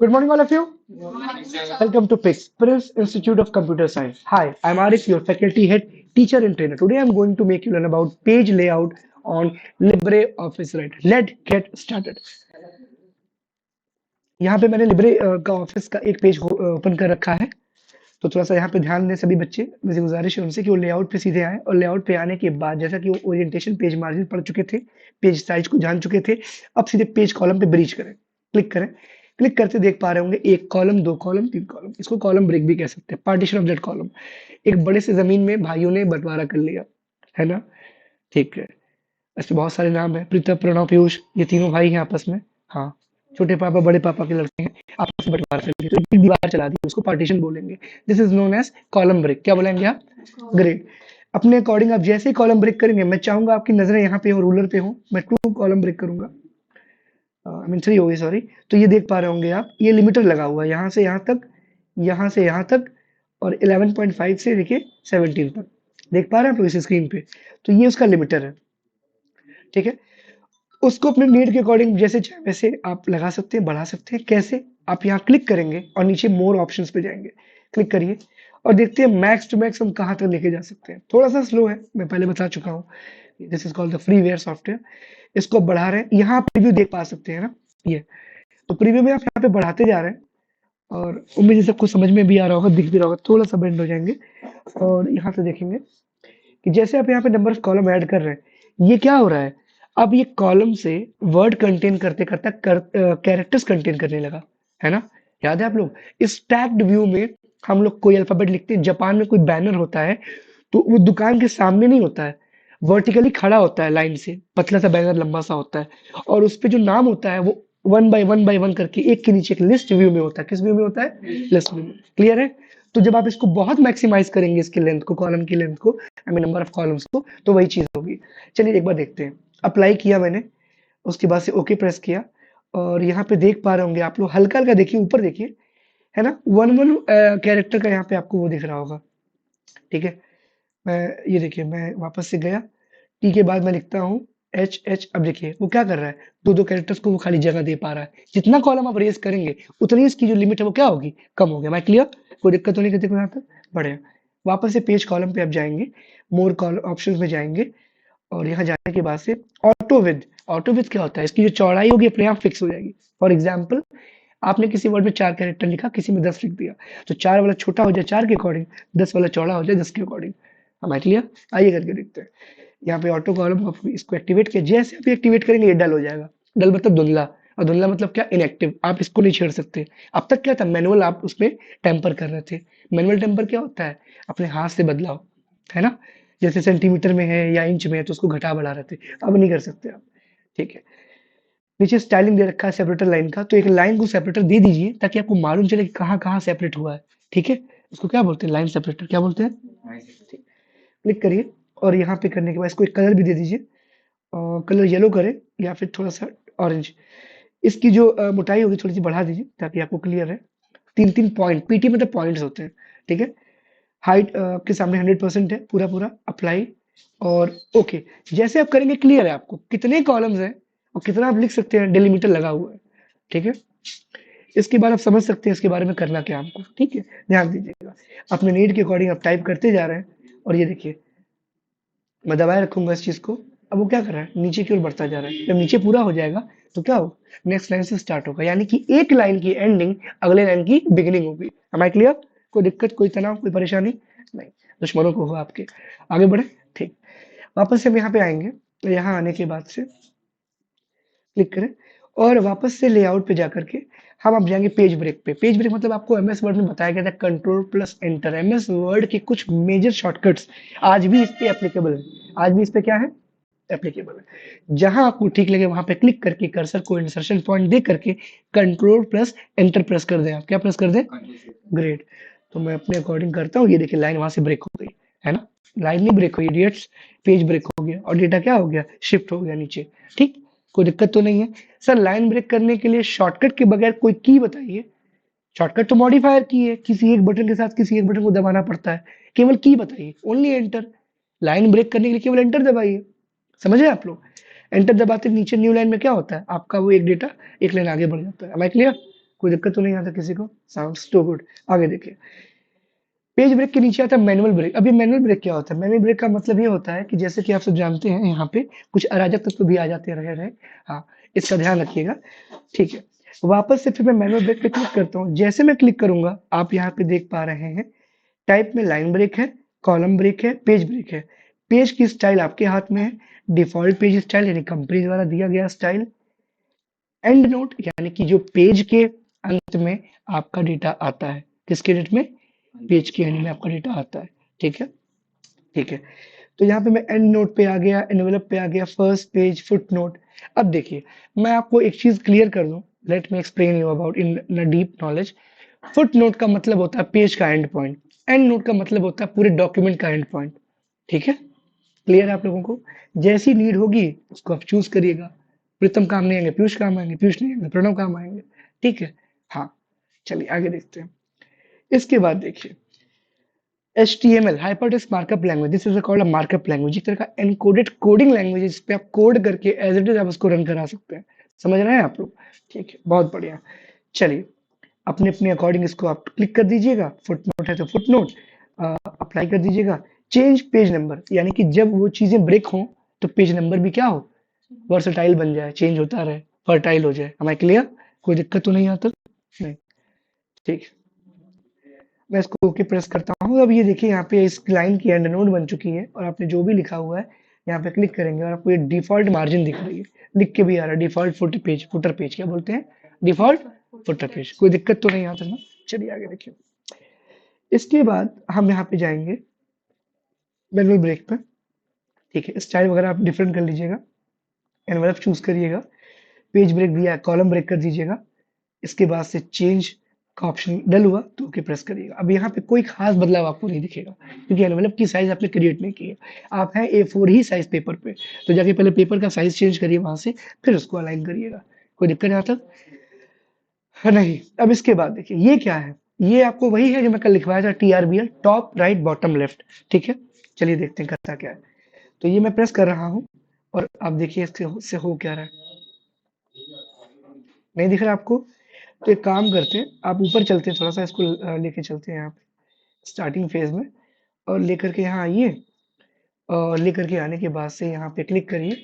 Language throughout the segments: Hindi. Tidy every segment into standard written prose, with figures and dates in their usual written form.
Good morning, all of you. Welcome to PICS, Prince Institute of Computer Science. Hi, I'm Arif, your faculty head, teacher, and trainer. Today, I'm going to make you learn about page layout on LibreOffice Writer. Let's get started. यहाँ पे मैंने लिब्रे का ऑफिस का एक पेज ओपन कर रखा है। तो थोड़ा सा यहाँ पे ध्यान दें सभी बच्चे। मेरी गुजारिश है उनसे कि वो लेआउट पे सीधे आए और लेआउट पे आने के बाद जैसा कि वो ओरिएंटेशन पेज मार्जिन पढ़ चुके थे, पेज साइज को जान चुके थे, अब सीधे पेज कॉलम पे ब्रीच करें, क्लिक करें। क्लिक करते देख पा रहे होंगे एक कॉलम, दो कॉलम, तीन कॉलम। इसको कॉलम ब्रेक भी कह सकते हैं, पार्टीशन ऑफ दैट कॉलम। एक बड़े से जमीन में भाइयों ने बंटवारा कर लिया, है ना? ठीक है। इसमें बहुत सारे नाम है, प्रीतम, प्रणव, पीयूष, ये तीनों भाई हैं आपस में। हाँ, छोटे पापा बड़े पापा के लड़के हैं, आपस में बंटवारा कर लिए, तो एक दीवार चला दी, उसको पार्टीशन बोलेंगे। This is known as column break. क्या बोलेंगे आप? ग्रेट। अपने अकॉर्डिंग आप जैसे ही कॉलम ब्रेक करेंगे, मैं चाहूंगा आपकी नजरें यहाँ पे हो, रूलर पे हो। मैं 2 कॉलम ब्रेक करूंगा, आई मीन 3 हो गई, सॉरी। तो ये देख पा रहे होंगे आप, ये लिमिटर लगा हुआ है यहाँ से यहाँ तक, यहाँ से यहाँ तक, और 11.5 से देखिए 17 तक। देख पा रहे हैं आप लोग इस स्क्रीन पे? तो ये उसका लिमिटर है, ठीक है। उसको अपने नीड के अकॉर्डिंग जैसे चाहे वैसे आप लगा सकते हैं, बढ़ा सकते हैं। कैसे? आप यहाँ क्लिक करेंगे और नीचे मोर ऑप्शंस पे जाएंगे, क्लिक करिए और देखते हैं मैक्स टू मैक्स हम कहाँ तक लेके जा सकते हैं। थोड़ा सा स्लो है, मैं पहले बता चुका हूँ। This is called the freeware software. इसको बढ़ा रहे हैं, यहाँ प्रीव्यू देख पा सकते हैं ना, ये। तो प्रीव्यू में आप यहाँ पे बढ़ाते जा रहे हैं और उम्मीद है सबको समझ में भी आ रहा होगा, दिख भी रहा होगा। थोड़ा सा बेंड हो जाएंगे और यहाँ से देखेंगे कि जैसे आप यहाँ पे नंबर ऑफ कॉलम ऐड कर रहे हैं, ये क्या हो रहा है? अब ये कॉलम से वर्ड कंटेन करते करता कैरेक्टर्स कंटेन करने लगा, है ना? याद है आप लोग, इस टैग्ड व्यू में हम लोग कोई अल्फाबेट लिखते हैं। जापान में कोई बैनर होता है तो वो दुकान के सामने नहीं होता है, वर्टिकली खड़ा होता है लाइन से, पतला सा बैनर लंबा सा होता है, और उस पे जो नाम होता है वो वन बाय वन करके एक के नीचे एक लिस्ट व्यू में होता है। किस व्यू में होता है? लिस्ट व्यू में। क्लियर है? तो जब आप इसको बहुत मैक्सिमाइज करेंगे, इसकी लेंथ को, कॉलम की लेंथ को, I mean number of columns को, तो वही चीज होगी। चलिए एक बार देखते हैं। अप्लाई किया मैंने, उसके बाद से ओके प्रेस किया और यहाँ पे देख पा रहे होंगे आप लोग, हल्का हल्का देखिए, ऊपर देखिए, है ना? वन वन कैरेक्टर का यहाँ पे आपको वो दिख रहा होगा, ठीक है। मैं ये देखिए, मैं वापस से गया, टी के बाद मैं लिखता हूँ एच एच। अब देखिए वो क्या कर रहा है, दो दो कैरेक्टर्स को वो खाली जगह दे पा रहा है। जितना कॉलम आप रेज करेंगे उतनी इसकी जो लिमिट है वो क्या होगी? कम हो गया। मैं क्लियर? कोई दिक्कत तो नहीं करती यहाँ तक? बढ़िया। वापस से पेज कॉलम पे आप जाएंगे, मोर कॉलम ऑप्शंस में जाएंगे और यहाँ जाने के बाद से ऑटो विद। ऑटो विद क्या होता है? इसकी जो चौड़ाई होगी अपने आप फिक्स हो जाएगी। फॉर एग्जाम्पल, आपने किसी वर्ड में 4 कैरेक्टर लिखा, किसी में 10 लिख दिया, तो 4 वाला छोटा हो जाए 4 के अकॉर्डिंग, 10 वाला चौड़ा हो जाए 10 के अकॉर्डिंग। हम क्लियर? आइए करके देखते हैं। यहाँ पे ऑटो कॉलम इसको एक्टिवेट किया, जैसे आप एक्टिवेट करेंगे ये डल हो जाएगा। डल मतलब धुंधला, और धुंधला मतलब क्या? इनएक्टिव। आप इसको नहीं छेड़ सकते। अब तक क्या था? मैनुअल आप उसमें टेम्पर कर रहे थे। मैनुअल टेम्पर क्या होता है? अपने हाथ से बदलाव, है ना? जैसे सेंटीमीटर में है या इंच में है तो उसको घटा बढ़ा रहे थे, अब नहीं कर सकते आप, ठीक है। नीचे स्टाइलिंग दे रखा है सेपरेटर लाइन का, तो एक लाइन को सेपरेटर दे दीजिए ताकि आपको मालूम चले कि कहाँ कहाँ सेपरेट हुआ है, ठीक है। उसको क्या बोलते हैं? Line separator. क्या बोलते हैं? ठीक। क्लिक करिए और यहाँ पे करने के बाद इसको एक कलर भी दे दीजिए, कलर येलो करें या फिर थोड़ा सा ऑरेंज। इसकी जो मोटाई होगी थोड़ी सी बढ़ा दीजिए ताकि आपको क्लियर है। 3-3 पॉइंट, पीटी मतलब पॉइंट्स होते हैं, ठीक है। हाइट आपके सामने 100% है, पूरा पूरा अप्लाई और ओके। जैसे आप करेंगे क्लियर है आपको कितने कॉलम्स हैं और कितना आप लिख सकते हैं, डेलीमीटर लगा हुआ है, ठीक है। इसके बाद आप समझ सकते हैं इसके बारे में करना क्या है आपको, ठीक है। ध्यान दीजिएगा, अपने नीड के अकॉर्डिंग आप टाइप करते जा रहे हैं और ये देखिए मैं दबाए रखूंगा इस चीज को। अब वो क्या कर रहा है? नीचे की ओर बढ़ता जा रहा है। जब नीचे पूरा हो जाएगा तो क्या हो? नेक्स्ट लाइन से स्टार्ट होगा, यानी कि एक लाइन की एंडिंग अगले लाइन की बिगिनिंग होगी। Am I clear? कोई दिक्कत, कोई तनाव, कोई परेशानी नहीं? दुश्मनों को हो आपके। आगे बढ़े, ठीक। वापस से हम यहाँ पे आएंगे, तो यहाँ आने के बाद से क्लिक करें और वापस से लेआउट पे जाकर के हम अब जाएंगे पेज ब्रेक पे। पेज ब्रेक मतलब आपको एमएस वर्ड में बताया गया था, control plus enter. MS word के कुछ मेजर शॉर्टकट्स आज भी इस पे एप्लीकेबल है। आज भी इस पे क्या है? एप्लीकेबल है। जहां आपको ठीक लगे वहां पे क्लिक करके कर्सर को इंसर्शन पॉइंट दे करके कंट्रोल प्लस एंटर प्रेस कर दें। आप क्या प्रेस कर दें? ग्रेट। तो मैं अपने अकॉर्डिंग करता हूँ। ये देखिए लाइन वहां से ब्रेक हो गई, है ना? लाइन नहीं ब्रेक हुई इडियट्स, पेज ब्रेक हो गया और डेटा क्या हो गया? शिफ्ट हो गया नीचे, ठीक। कोई दिक्कत तो नहीं है? सर लाइन ब्रेक करने के लिए शॉर्टकट के बगैर कोई की बताइए। शॉर्टकट तो मॉडिफायर की है, किसी एक बटन के साथ किसी एक बटन को दबाना पड़ता है। केवल की बताइए, ओनली एंटर। लाइन ब्रेक करने के लिए केवल एंटर दबाइए। समझे आप लोग? एंटर दबाते नीचे न्यू लाइन में क्या होता है आपका? वो एक डेटा एक लाइन आगे बढ़ जाता है। Am I clear? कोई दिक्कत तो नहीं आता किसी को? Sounds too good. आगे देखिए, पेज ब्रेक के नीचे आता है मैनुअल ब्रेक। अब ये मैनुअल ब्रेक क्या होता है? मैनुअल ब्रेक का मतलब ये होता है कि जैसे कि आप सब जानते हैं यहाँ पे कुछ अराजक तत्व भी आ जाते रहे। हाँ, इसका ध्यान रखिएगा। ठीक है, वापस से फिर मैं मैनुअल ब्रेक पे क्लिक करता हूँ। जैसे मैं क्लिक करूंगा, आप यहाँ पे देख पा रहे हैं टाइप में लाइन ब्रेक है, कॉलम ब्रेक है, पेज ब्रेक है। पेज की स्टाइल आपके हाथ में है, डिफॉल्ट पेज स्टाइल यानी कंपनी द्वारा दिया गया स्टाइल, एंड नोट यानी कि जो पेज के अंत में आपका डेटा आता है। किसके डेट में? पेज के एंड में आपका डेटा आता है। ठीक है, ठीक है। तो यहाँ पे मैं एंड नोट पे आ गया, एनवेलप पे आ गया, फर्स्ट पेज, फुट नोट। अब देखिए, मैं आपको एक चीज क्लियर कर दूं, let me explain you about in deep knowledge. Foot note का मतलब होता है पेज का एंड पॉइंट, एंड नोट का मतलब होता है पूरे डॉक्यूमेंट का एंड पॉइंट। ठीक है, क्लियर है आप लोगों को? जैसी नीड होगी उसको आप चूज करिएगा। प्रीतम काम नहीं आएंगे, पीयूष काम आएंगे, पीयूष नहीं आएंगे, प्रणव काम आएंगे। ठीक है, हाँ। चलिए आगे देखते हैं। इसके बाद देखिए, HTML hypertext markup language, this is called a markup language. एक तरह का एनकोडेड कोडिंग लैंग्वेज है, जिस पे आप कोड करके एज इट इज आप उसको रन करा सकते हैं। समझ रहे हैं आप लोग? ठीक है, बहुत बढ़िया। चलिए, अपने अपने अकॉर्डिंग इसको आप क्लिक कर दीजिएगा। फुट नोट है तो फुट नोट अप्लाई कर दीजिएगा। चेंज पेज नंबर यानी कि जब वो चीजें ब्रेक हों तो पेज नंबर भी क्या हो? वर्सटाइल बन जाए, चेंज होता रहे, फर्टाइल हो जाए। हमें क्लियर? कोई दिक्कत तो नहीं आता? नहीं, ठीक है। मैं इसको ओके प्रेस करता हूँ। अब ये देखिए, यहाँ पे इस लाइन की एंड नोट बन चुकी है और आपने जो भी लिखा हुआ है यहाँ पे क्लिक करेंगे और आपको ये डिफॉल्ट मार्जिन दिख रही है, लिख के भी आ रहा है डिफॉल्ट फुटर पेज क्या बोलते हैं? Default footer page. कोई दिक्कत तो नहीं यहाँ तक ना? चलिए आगे देखिए। इसके बाद हम यहाँ पे जाएंगे मैनुअल ब्रेक पर। ठीक है, स्टाइल वगैरह आप डिफरेंट कर लीजिएगा, एनवेलप चूज करिएगा, पेज ब्रेक दिया है, कॉलम ब्रेक कर दीजिएगा। इसके बाद से चेंज का ऑप्शन डल हुआ तो ओके प्रेस करिएगा। अब यहाँ पे कोई खास बदलाव आपको नहीं दिखेगा क्योंकि एनवेलप की साइज आपने क्रिएट नहीं की है। आप हैं A4 ही साइज पेपर पे, तो जाके पहले पेपर का साइज चेंज करिए वहां से, फिर उसको अलाइन करिएगा। कोई दिक्कत यहाँ तक है? नहीं। अब इसके बाद देखिए, ये क्या है? ये आपको वही है जो मैं कल लिखवाया था, TRBL, top right bottom left. ठीक है, चलिए देखते हैं करता क्या है। तो ये मैं प्रेस कर रहा हूँ और आप देखिए इससे हो क्या रहा है। नहीं दिख रहा आपको? तो एक काम करते हैं, आप ऊपर चलते हैं, थोड़ा सा इसको लेके चलते हैं यहाँ पे स्टार्टिंग फेज में, और लेकर के यहाँ आइए। और लेकर के आने के बाद से यहाँ पे क्लिक करिए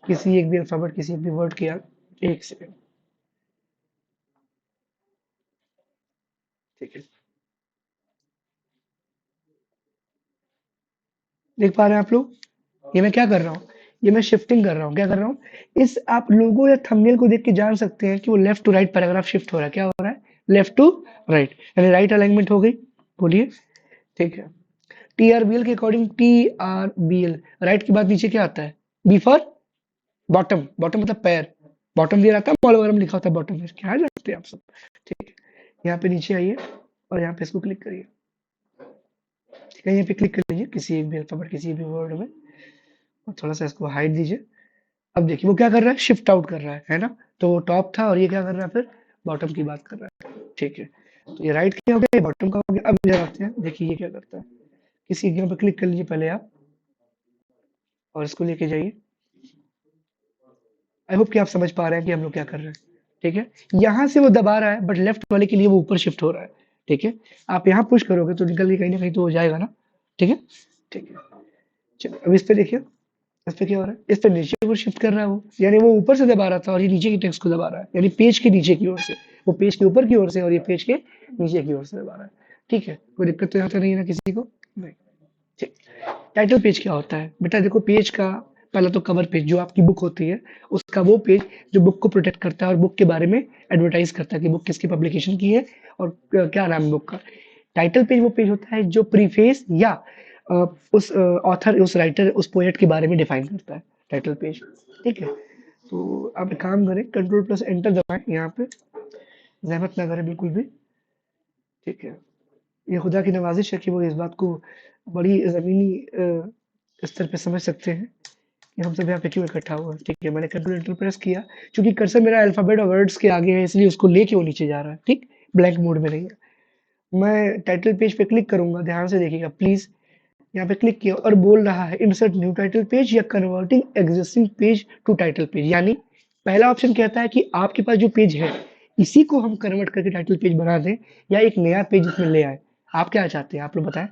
किसी एक भी अल्फाबेट, किसी एक भी वर्ड के आगे। एक सेकेंड, ठीक है। देख पा रहे हैं आप लोग? ये मैं क्या कर रहा हूँ? ये मैं शिफ्टिंग कर रहा हूँ। क्या कर रहा हूँ? इस आप लोगो या थंबनेल को देख के जान सकते हैं कि वो left to right paragraph shift हो रहा है। क्या हो रहा है? लेफ्ट टू राइट, यानी राइट अलाइनमेंट हो गई। बोलिए, ठीक है। TRBL के अकॉर्डिंग, TRBL राइट के बाद नीचे क्या आता है? बी फॉर बॉटम, बॉटम मतलब पैर। बॉटम दिया रहता है, मॉल वगैरह में लिखा होता है बॉटम में। क्या जानते हैं आप सब? ठीक है, यहाँ पे नीचे आइए और यहाँ पे इसको क्लिक करिए। ठीक है, यहाँ पे क्लिक कर लीजिए किसी एक भी अल्फाबेट, किसी भी वर्ड में, और थोड़ा सा इसको हाइट दीजिए। अब देखिए वो क्या कर रहा है? शिफ्ट आउट कर रहा है ना? तो वो टॉप था और ये क्या कर रहा है फिर? बॉटम की बात कर रहा है। ठीक है, तो ये राइट का हो गया, बॉटम का हो गया। अब इधर आते हैं, देखिए ये क्या करता है। किसी एग्जाम पर क्लिक कर लीजिए पहले आप, और इसको लेके जाइए। आई होप कि आप समझ पा रहे हैं कि हम लोग क्या कर रहे हैं। ठीक है, यहाँ से वो दबा रहा है बट लेफ्ट वाले के लिए वो ऊपर शिफ्ट हो रहा है। ठीक है, आप यहाँ पुश करोगे तो निकल के कहीं ना कहीं तो हो जाएगा ना? ठीक है, ठीक है। चलिए अब इस पे देखिए, इस पे क्या हो रहा है? इस पे नीचे को शिफ्ट कर रहा है वो, यानी वो ऊपर से दबा रहा था और ये नीचे की टेक्स्ट को दबा रहा है, यानी पेज के नीचे की ओर से। वो पेज के ऊपर की ओर से और ये पेज के नीचे की ओर से दबा रहा है। ठीक है, कोई दिक्कत तो यहाँ तो नहीं है ना किसी को? नहीं, ठीक। टाइटल पेज क्या होता है बेटा? देखो, पेज का पहला तो कवर पेज जो आपकी बुक होती है, उसका वो पेज जो बुक को प्रोटेक्ट करता है और बुक के बारे में एडवर्टाइज करता है कि बुक किसकी पब्लिकेशन की है और क्या नाम है बुक का। टाइटल पेज वो पेज होता है जो प्रीफेस या उस ऑथर, उस राइटर, उस पोएट के बारे में डिफाइन करता है टाइटल पेज। ठीक है, तो आप एक काम करें, कंट्रोल प्लस एंटर दबाएं यहाँ पे, जहमत ना करें बिल्कुल भी। ठीक है, ये खुदा की नवाजिश है कि वो इस बात को बड़ी ज़मीनी स्तर पे समझ सकते हैं कि हम सब यहाँ पे क्यों इकट्ठा हुआ है। ठीक है, मैंने कंट्रोल एंटर प्रेस किया, क्योंकि कर्सर मेरा अल्फाबेट और वर्ड्स के आगे है, इसलिए उसको लेके वो नीचे जा रहा है। ठीक, ब्लैंक मोड में नहीं है। मैं टाइटल पेज पे क्लिक करूंगा, ध्यान से देखिएगा प्लीज। यहाँ पे क्लिक किया और बोल रहा है इंसर्ट न्यू टाइटल पेज या converting existing page to title page, यानी पहला ऑप्शन कहता है कि आपके पास जो पेज है इसी को हम कन्वर्ट करके टाइटल पेज बना दें या एक नया पेज इसमें ले आए? आप क्या चाहते हैं? आप लोग बताएँ।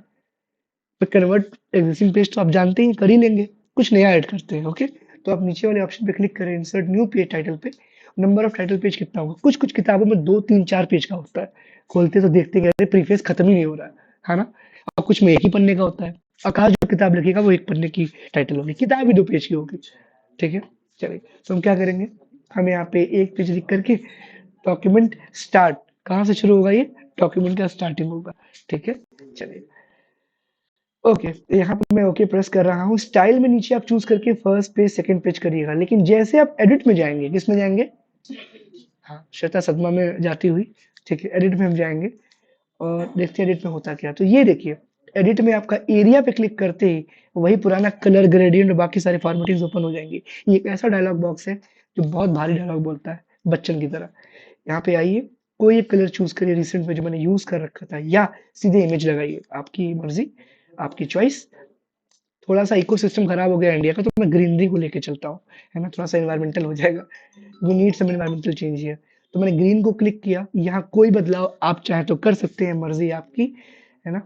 तो कन्वर्ट एग्जिस्टिंग पेज तो आप जानते ही कर ही लेंगे, कुछ नया ऐड करते हैं। ओके, तो आप नीचे वाले ऑप्शन पे क्लिक करें, इंसर्ट न्यू पेज टाइटल पे। नंबर ऑफ टाइटल पेज कितना होगा? कुछ कुछ किताबों में 2 3 4 पेज का होता है, खोलते तो देखते हैं अरे प्रीफेस खत्म ही नहीं हो रहा है ना। और कुछ में एक ही पन्ने का होता है। आकाश जो किताब लिखेगा वो एक पन्ने की टाइटल होगी, किताब भी 2 पेज की होगी। ठीक है, चलिए तो हम क्या करेंगे, हम यहाँ पे एक पेज लिख करके डॉक्यूमेंट स्टार्ट, कहाँ से शुरू होगा ये? डॉक्यूमेंट का स्टार्टिंग होगा। ठीक है, चलिए ओके, यहाँ पे मैं ओके प्रेस कर रहा हूँ। स्टाइल में नीचे आप चूज करके फर्स्ट पेज सेकंड पेज करिएगा, लेकिन जैसे आप एडिट में जाएंगे, किस में जाएंगे? हाँ, श्वेता सदमा में जाती हुई। ठीक है, एडिट में हम जाएंगे और देखते हैं एडिट में होता क्या। तो ये देखिए, एडिट में आपका एरिया पे क्लिक करते ही वही पुराना कलर ग्रेडियंट और बाकी सारे फॉर्मेटिंग्स ओपन हो जाएंगी। ये एक ऐसा डायलॉग बॉक्स है जो बहुत भारी डायलॉग बोलता है बच्चन की तरह। यहाँ पे आइए, कोई एक कलर चूज करिए रिसेंट में जो मैंने यूज कर रखा था, या सीधे इमेज लगाइए, आपकी मर्जी, आपकी चॉइस। थोड़ा सा इकोसिस्टम खराब हो गया इंडिया का, तो मैं ग्रीनरी को लेके चलता हूँ, है ना, थोड़ा सा एनवायरमेंटल हो जाएगा। We need some environmental change here. तो मैंने ग्रीन को क्लिक किया। यहाँ कोई बदलाव आप चाहें तो कर सकते हैं, मर्जी आपकी, है ना।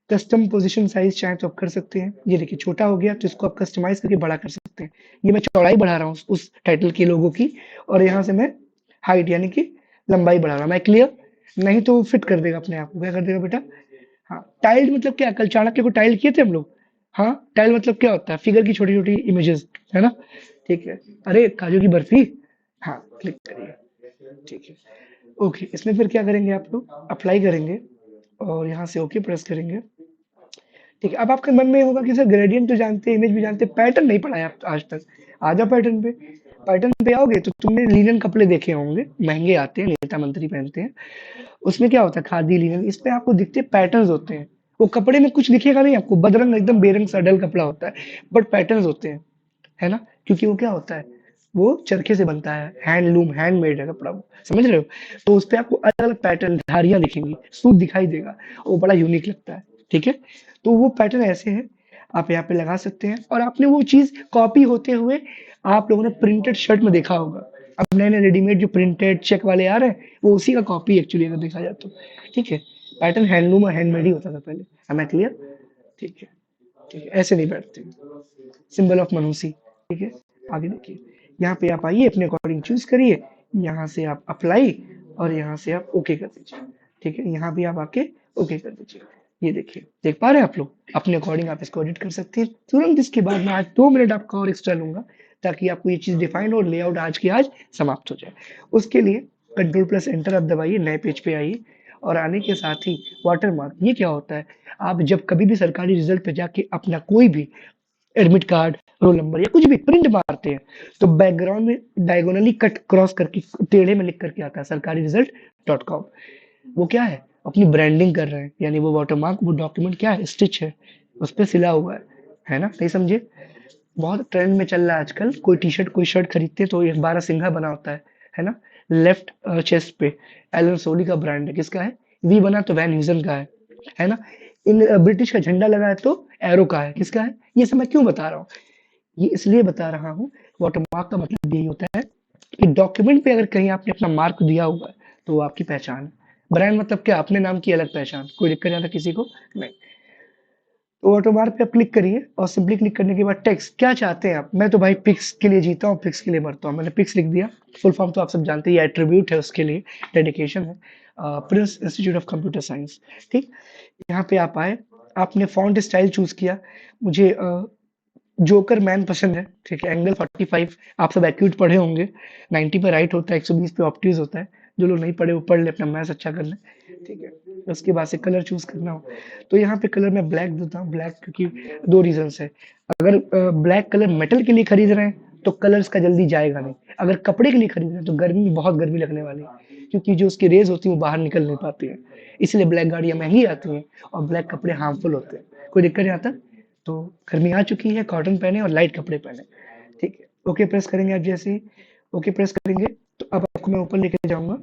कस्टम पोजीशन साइज चाहें तो आप कर सकते हैं। ये देखिए छोटा हो गया, तो इसको आप कस्टमाइज करके बड़ा कर सकते हैं। ये मैं चौड़ाई बढ़ा रहा हूँ उस टाइटल के लोगों की, और यहाँ से मैं हाइट यानी कि लंबाई बढ़ा रहा हूँ। मैं क्लियर? नहीं तो फिट कर देगा अपने आप को। क्या कर देगा बेटा? हाँ, टाइल्ड मतलब क्या? कल चाणक्य को टाइल किए थे हम लोग। हाँ, टाइल मतलब क्या होता है? फिगर की छोटी छोटी इमेजेस, है ना। ठीक है, अरे काजू की बर्फी। हाँ, क्लिक करिए। ठीक है, ओके, इसमें फिर क्या करेंगे आप लोग? अप्लाई करेंगे और यहाँ से ओके प्रेस करेंगे। ठीक है, अब आपके मन में होगा कि सर ग्रेडियंट तो जानते हैं, इमेज भी जानते हैं, पैटर्न नहीं पढ़ा है आप आज तक। आ जाओ पैटर्न पे। पैटर्न पे आओगे तो तुमने लिनन कपड़े देखे होंगे, महंगे आते हैं, नेता मंत्री पहनते हैं। उसमें क्या होता है? खादी लिनन, इसमें आपको दिखते पैटर्न्स होते हैं। वो कपड़े में कुछ दिखेगा नहीं आपको, बदरंग एकदम बेरंग सा डल कपड़ा होता है, बट पैटर्न्स होते हैं, है ना। क्योंकि वो क्या होता है, वो चरखे से बनता है, हैंडलूम हैंडमेड है कपड़ा वो, समझ रहे हो। तो उस पे आपको अलग अलग पैटर्न धारियां दिखेंगी, सूट दिखाई देगा, वो बड़ा यूनिक लगता है। ठीक है, तो वो पैटर्न ऐसे हैं, आप यहाँ पे लगा सकते हैं। और आपने वो चीज कॉपी होते हुए आप लोगों ने प्रिंटेड शर्ट में देखा होगा। अब नए नए रेडीमेड जो प्रिंटेड चेक वाले आ रहे हैं, वो उसी का कॉपी एक्चुअली अगर देखा जाए तो। ठीक है, पैटर्न हैंडलूम और हैंडमेड ही होता था पहले। am I clear? ठीक है, ठीक है, ऐसे नहीं बैठते। सिंबल ऑफ मनुष्य। ठीक है, आगे देखिए, यहाँ पे आप आइए, अपने अकॉर्डिंग चूज करिए। यहाँ से आप अप्लाई और यहाँ से आप ओके कर दीजिए। ठीक है, यहाँ भी आप आके ओके कर दीजिए। ये देखिए, देख पा रहे हैं आप लोग? अपने अकॉर्डिंग आप इसको एडिट कर सकते हैं तुरंत। इसके बाद मैं आज 2 मिनट आपका और एक्स्ट्रा लूंगा, ताकि आपको ये चीज डिफाइन और लेआउट आज की आज समाप्त हो जाए। उसके लिए कंट्रोल प्लस एंटर आप दबाइए, नए पेज पे आइए, और आने के साथ ही वाटर मार्क, ये क्या होता है? आप जब कभी भी सरकारी रिजल्ट पे जाके अपना कोई भी एडमिट कार्ड, रोल नंबर या कुछ भी प्रिंट मारते हैं, तो बैकग्राउंड में डायगोनली कट क्रॉस करके टेढ़े में लिख करके आता है सरकारी रिजल्ट .com। वो क्या है? अपनी ब्रांडिंग कर रहे हैं, यानी वो वाटरमार्क, वो डॉक्यूमेंट क्या है? स्टिच है, उस पर सिला हुआ है ना। नहीं समझे? बहुत ट्रेंड में चल रहा है आजकल। कोई टी शर्ट कोई शर्ट खरीदते हैं तो एक 12 सिंघा बना होता है ना। लेफ्ट चेस्ट पे एलन सोली का ब्रांड है, किसका है? वी बना तो वैन ह्यूजन का है ना। इन ब्रिटिश का झंडा लगा है तो एरो का है, किसका है? ये सब मैं क्यों बता रहा हूँ? ये इसलिए बता रहा हूँ, वाटरमार्क का मतलब यही होता है कि डॉक्यूमेंट पे अगर कहीं आपने अपना मार्क दिया हुआ है तो वो आपकी पहचान है। ब्रांड मतलब क्या? अपने नाम की अलग पहचान। कोई दिक्कत नहीं आता किसी को? नहीं। तो वाटरमार्क पे आप क्लिक करिए और सिंपली क्लिक करने के बाद टेक्स्ट क्या चाहते हैं आप? मैं तो भाई पिक्स के लिए जीता हूँ, पिक्स के लिए मरता हूँ, मैंने पिक्स लिख दिया। फुल फॉर्म तो आप सब जानते हैं, ये एट्रीब्यूट है उसके लिए, डेडिकेशन है। Prince institute of computer science. ठीक, यहाँ पे आप आए, आपने फॉन्ट स्टाइल चूज किया। मुझे जोकर मैन पसंद है। ठीक है, एंगल 45, आप सब एक्यूट पढ़े होंगे। 90 पे राइट होता है, 120 पे ऑप्टिज होता है। जो लोग नहीं पढ़े वो पढ़ ले, अपना मैथ्स अच्छा कर ले। ठीक है, उसके बाद से कलर चूज करना हो तो यहाँ पे कलर मैं ब्लैक देता हूँ। ब्लैक क्योंकि 2 रीजन है। अगर ब्लैक कलर मेटल के लिए खरीद रहे हैं तो कलर इसका जल्दी जाएगा नहीं। अगर कपड़े के लिए खरीद रहे हैं तो गर्मी में बहुत गर्मी लगने वाली है, क्योंकि जो उसकी रेज होती है वो बाहर निकल नहीं पाती है। इसलिए ब्लैक गाड़ियां महंगी आती हैं और ब्लैक कपड़े हार्मफुल होते हैं। कोई दिक्कत नहीं आता। तो गर्मी आ चुकी है, कॉटन पहने और लाइट कपड़े पहने। ठीक है, ओके प्रेस करेंगे आप। जैसे ही ओके प्रेस करेंगे तो अब आपको मैं ऊपर लेके जाऊंगा,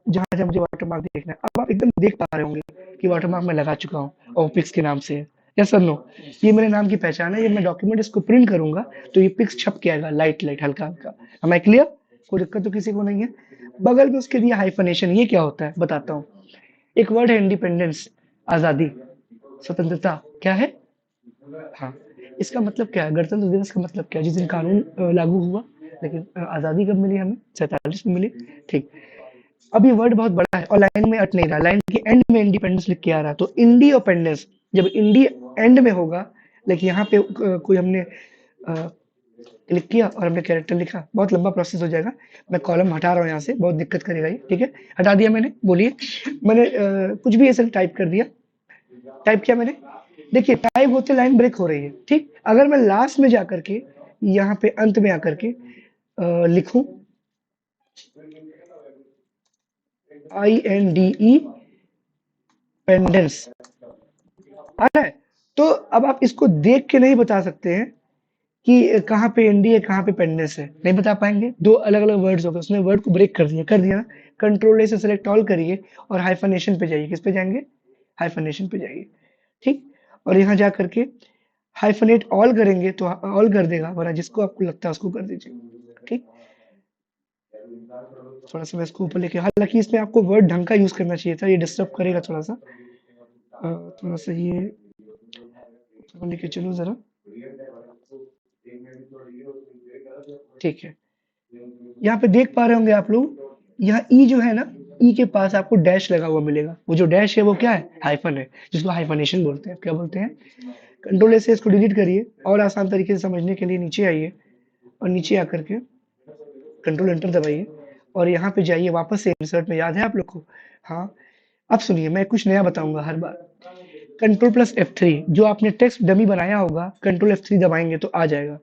जहां जहां मुझे वाटर मार्क देखना है। अब आप एकदम देख पा रहे होंगे कि वाटर मार्क मैं लगा चुका हूँ और पिक्स के नाम से है। Yes sir no? ये मेरे नाम की पहचान है। ये मैं डॉक्यूमेंट इसको प्रिंट करूंगा तो ये पिक्स छप के आएगा, लाइट लाइट हल्का हल्का। हमें क्लियर? कोई दिक्कत तो किसी को नहीं है? बगल में उसके दिया हाइफनेशन। ये क्या होता है बताता हूँ। एक वर्ड है इंडिपेंडेंस, आजादी, स्वतंत्रता। क्या है? हाँ, इसका मतलब क्या है? गणतंत्र दिवस का मतलब क्या है? जिस दिन कानून लागू हुआ। लेकिन आजादी कब मिली हमें? 47 में मिली। ठीक। अब ये वर्ड बहुत बड़ा है और लाइन में अट नहीं रहा। लाइन के एंड में इंडिपेंडेंस लिख के आ रहा है, तो इंडिपेंडेंस जब इंडी एंड में होगा। लेकिन यहाँ पे कोई हमने क्लिक किया और हमने कैरेक्टर लिखा, बहुत लंबा प्रोसेस हो जाएगा। मैं कॉलम हटा रहा हूँ यहाँ से, बहुत दिक्कत करेगा ये। ठीक है, हटा दिया मैंने। बोलिए। मैंने कुछ भी ऐसे टाइप कर दिया। टाइप किया मैंने। देखिए, टाइप होते लाइन ब्रेक हो रही है। ठीक, अगर मैं लास्ट में जाकर के यहाँ पे अंत में आकर के लिखूं INDE पेंडेंस आ रहा है। तो अब आप इसको देख के नहीं बता सकते हैं कि कहाँ पे एनडी है, कहाँ पे पेंडेंस है। नहीं बता पाएंगे। दो अलग अलग वर्ड्स हो गए, उसने वर्ड को ब्रेक कर दिया ना। कंट्रोल ए से सेलेक्ट ऑल करिए और हाइफनेशन पे जाइए। किस पे जाएंगे? हाइफनेशन पे जाइए। ठीक, और यहाँ जा करके हाइफनेट ऑल करेंगे तो ऑल कर देगा, वरना जिसको आपको लगता है उसको कर दीजिए। ठीक, थोड़ा सा मैं इसको ऊपर लेके, हालांकि इसमें आपको वर्ड ढंग का यूज करना चाहिए था, ये डिस्टर्ब करेगा थोड़ा सा। थोड़ा सा ये लेके चलो जरा। ठीक है, यहाँ पे देख पा रहे होंगे आप लोग, यहाँ ई जो है ना, ई के पास आपको डैश लगा हुआ मिलेगा। वो जो डैश है वो क्या है? हाइफन है, जिसको हाइफनेशन बोलते हैं। क्या बोलते हैं? कंट्रोल ए से इसको डिलीट करिए और आसान तरीके से समझने के लिए नीचे आइए और नीचे आकर के कंट्रोल एंटर दबाइए और यहाँ पे जाइए वापस से इंसर्ट में। याद है आप लोग को? हाँ। अब सुनिए, मैं कुछ नया बताऊंगा हर बार। कंट्रोल प्लस F3, जो आपने टेक्स्ट डमी बनाया होगा, कंट्रोल F3 दबाएंगे तो आ जाएगा।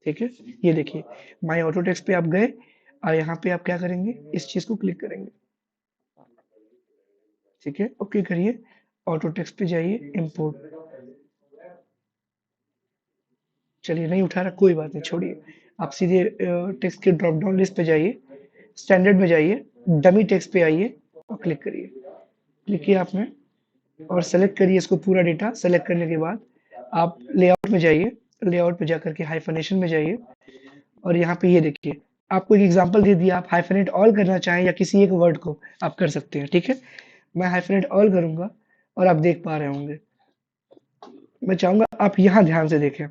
ठीक है, ये देखिए, माई ऑटो टेक्स्ट पे आप गए और यहाँ पे आप क्या करेंगे? इस चीज को क्लिक करेंगे। ठीक है, ओके करिए, ऑटो टेक्स्ट पे जाइए, इंपोर्ट। चलिए, नहीं उठा रहा, कोई बात नहीं, छोड़िए। आप सीधे टेक्स्ट के ड्रॉप डाउन लिस्ट पे जाइए, स्टैंडर्ड में जाइए, डमी टेक्स्ट पे आइए और क्लिक करिए। क्लिक किया आपने और सेलेक्ट करिए इसको, पूरा डेटा सेलेक्ट करने के बाद आप लेआउट में जाइए। लेआउट पे जाकर के हाइफनेशन में जाइए और यहाँ पे ये देखिए, आपको एक एग्जांपल दे दिया। आप हाइफनेट ऑल करना चाहें या किसी एक वर्ड को, आप कर सकते हैं। ठीक है, मैं हाइफनेट ऑल करूंगा और आप देख पा रहे होंगे। मैं चाहूंगा आप यहाँ ध्यान से देखें,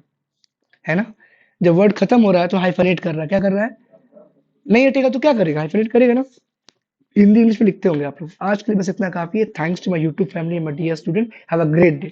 है ना? जब वर्ड खत्म हो रहा है तो हाइफनेट कर रहा है। क्या कर रहा है? नहीं हटेगा तो क्या करेगा? हाइफनेट करेगा ना। हिंदी इंग्लिश में लिखते होंगे आप लोग। आज के लिए बस इतना काफी है। Thanks to my YouTube family, my dear student, have a great day.